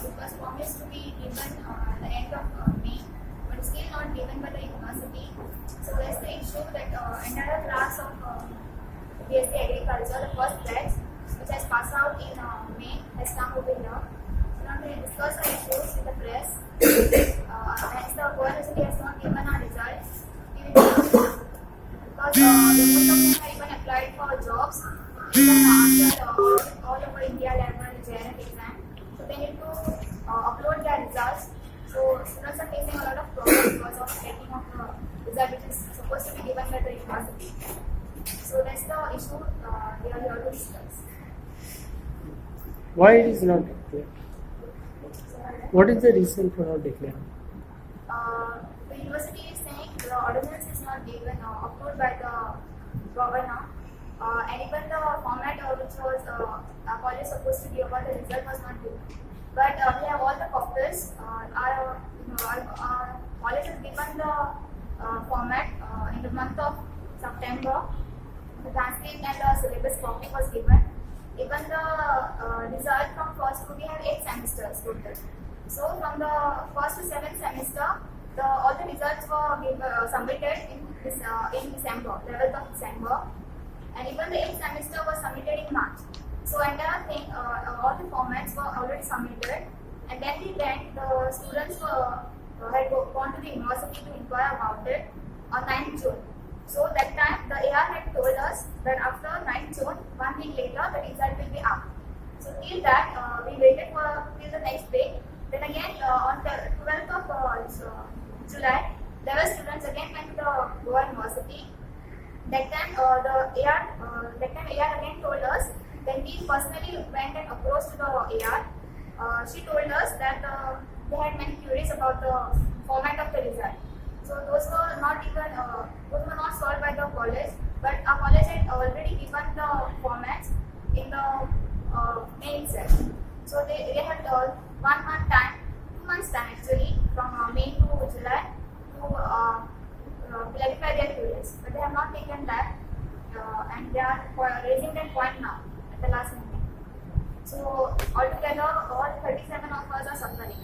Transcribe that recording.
it was promised to be given at the end of May, but still not given by the university. So there's the issue that entire class of BSc Agriculture, the first batch, which has passed out in May, has come over here. So now we discuss the issues with the press. As the university has not given our results, we will because the most of them have even applied for jobs, even after all over India level JNF exam. So they need to upload their results. So students are facing a lot of problems because of getting of the result which is supposed to be given by the university. So that's the issue we are here to discuss. Why it is not declared? What is the reason for not declaring? The university is saying the ordinance is not given approved by the governor, and even the format which was our college supposed to give about the result was not given. But we have all the copies. Our college has given the format in the month of September. The transcript and the syllabus copy was given. Even the result from first to we have 8 semesters total. So from the first to 7th semester, all the results were submitted in December, 11th of December, and even the 8th semester was submitted in March. So entire thing, all the formats were already submitted, and then the students had gone to the university to inquire about it on 9th June. So that time the AR had told us that after 9th June, 1 week later, the result will be out. So till that, we waited till the next week. Then again, on the 12th of July, there were students again went to the Goa University. That time, AR again told us. Then we personally went and approached to the AR. She told us that they had many queries about the format of the result. So those were not solved by the college, but our college had already given the formats in the May itself. So they had 1 month time, 2 months time actually, from May to July to clarify their queries. But they have not taken that, and they are raising that point now at the last moment. So altogether, all 37 of us are suffering.